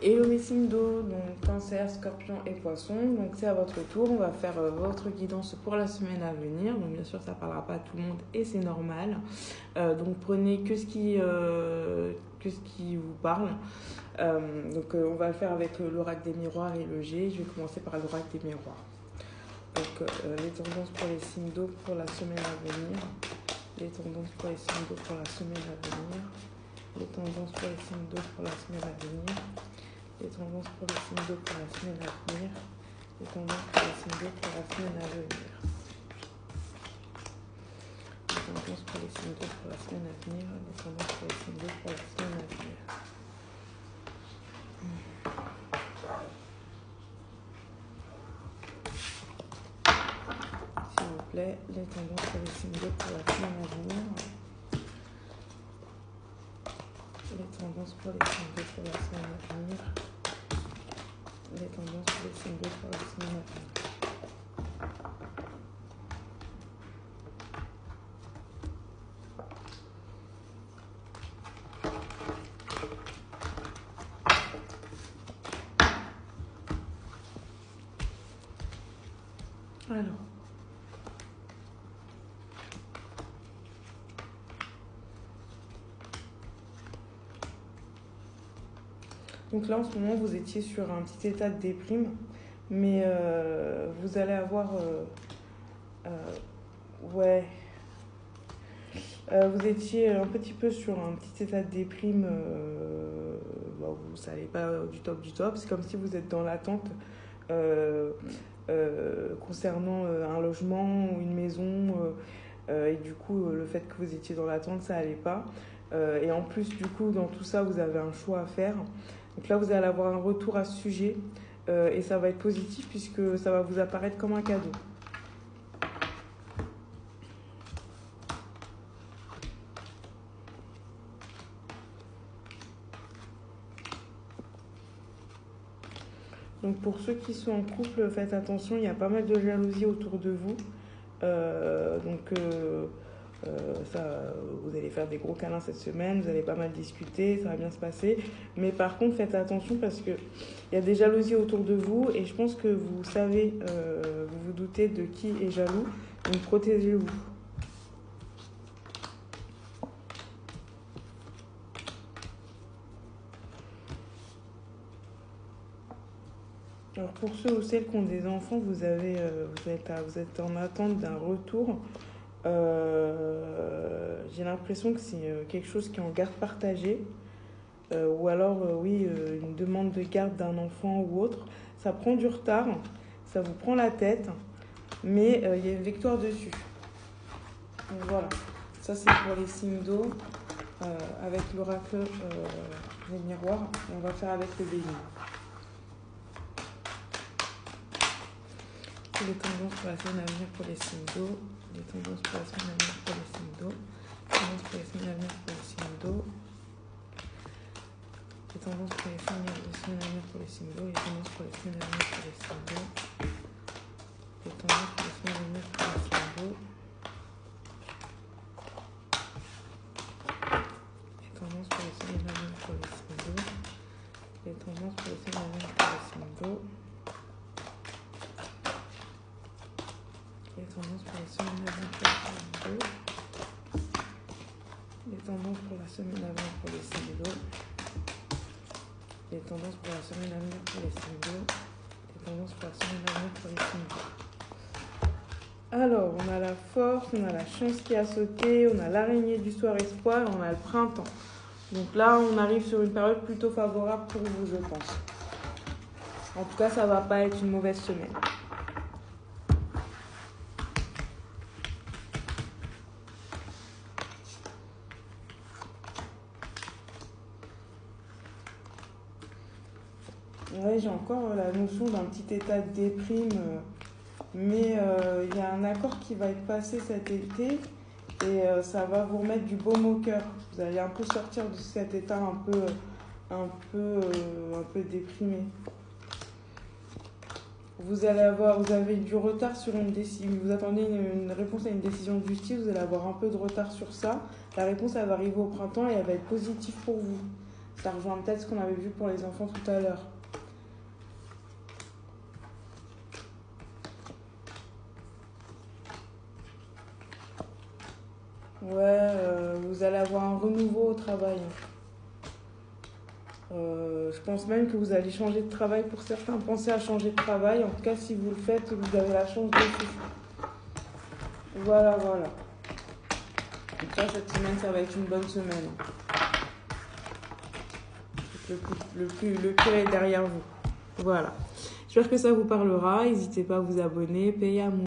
Hello mes signes d'eau, donc Cancer, Scorpion et Poisson. Donc c'est à votre tour, on va faire votre guidance pour la semaine à venir. Donc bien sûr ça ne parlera pas à tout le monde et c'est normal. Donc prenez que ce qui vous parle. On va le faire avec l'oracle des miroirs et le G. Je vais commencer par l'oracle des miroirs. Donc les tendances pour les signes d'eau pour la semaine à venir. Les tendances pour les signes d'eau pour la semaine à venir. Les tendances pour les signes d'eau pour la semaine à venir. Les tendances pour les signes d'eau pour la semaine à venir. Les tendances pour les signes d'eau pour la semaine à venir. Les tendances pour les signes d'eau pour la semaine à venir. Les tendances pour les signes d'eau pour la semaine à venir. S'il vous plaît, les tendances pour les signes d'eau pour la semaine à venir. Les tendances pour les signes d'eau pour la semaine à venir. Les tendances pour les signes d'eau pour la semaine à venir. Alors. Donc là, en ce moment, vous étiez sur un petit état de déprime, mais vous allez avoir... vous étiez un petit peu sur un petit état de déprime, vous savez pas du top. C'est comme si vous êtes dans l'attente concernant un logement ou une maison, et du coup, le fait que vous étiez dans l'attente, ça allait pas. Et en plus, du coup, dans tout ça, vous avez un choix à faire. Donc là, vous allez avoir un retour à ce sujet et ça va être positif puisque ça va vous apparaître comme un cadeau. Donc pour ceux qui sont en couple, faites attention, il y a pas mal de jalousie autour de vous. Vous allez faire des gros câlins cette semaine, vous allez pas mal discuter, ça va bien se passer. Mais par contre, faites attention parce qu'il y a des jalousies autour de vous et je pense que vous savez, vous vous doutez de qui est jaloux, donc protégez-vous. Alors pour ceux ou celles qui ont des enfants, vous êtes en attente d'un retour. J'ai l'impression que c'est quelque chose qui est en garde partagée ou alors une demande de garde d'un enfant ou autre. Ça prend du retard, ça vous prend la tête, mais il y a une victoire dessus. Donc voilà, ça c'est pour les signes d'eau avec l'oracle des miroirs. Et on va faire avec le bélier. Les tendances pour la semaine à venir pour les signes d'eau. Les tendances pour la semaine à venir pour les signes d'eau. Les tendances pour la semaine à venir pour les signes d'eau. Les tendances pour la semaine à venir pour les signes d'eau. Les tendances pour la semaine à venir pour les signes d'eau. Les tendances pour la semaine à venir pour les signes d'eau. Les tendances pour la semaine à venir pour les signes d'eau. Les tendances pour la semaine à venir pour les signes d'eau. Les tendances pour la semaine à venir pour les signes d'eau. Les tendances pour la semaine à venir pour les signes d'eau. Les tendances pour la semaine à venir pour les signes d'eau. Les tendances pour la semaine à venir pour les signes d'eau. Alors, on a la force, on a la chance qui a sauté, on a l'araignée du soir espoir et on a le printemps. Donc là, on arrive sur une période plutôt favorable pour vous, je pense. En tout cas, ça va pas être une mauvaise semaine. Ouais, j'ai encore la notion d'un petit état de déprime, mais il y a un accord qui va être passé cet été et ça va vous remettre du baume au cœur. Vous allez un peu sortir de cet état un peu déprimé. Vous avez du retard sur une décision. Vous attendez une réponse à une décision de justice, vous allez avoir un peu de retard sur ça. La réponse, elle va arriver au printemps et elle va être positive pour vous. Ça rejoint peut-être ce qu'on avait vu pour les enfants tout à l'heure. Ouais, vous allez avoir un renouveau au travail. Je pense même que vous allez changer de travail. Pour certains, pensez à changer de travail. En tout cas, si vous le faites, vous avez la chance dessus. Voilà, voilà. Donc là, cette semaine, ça va être une bonne semaine. Le pire est derrière vous. Voilà. J'espère que ça vous parlera. N'hésitez pas à vous abonner. Paye à mon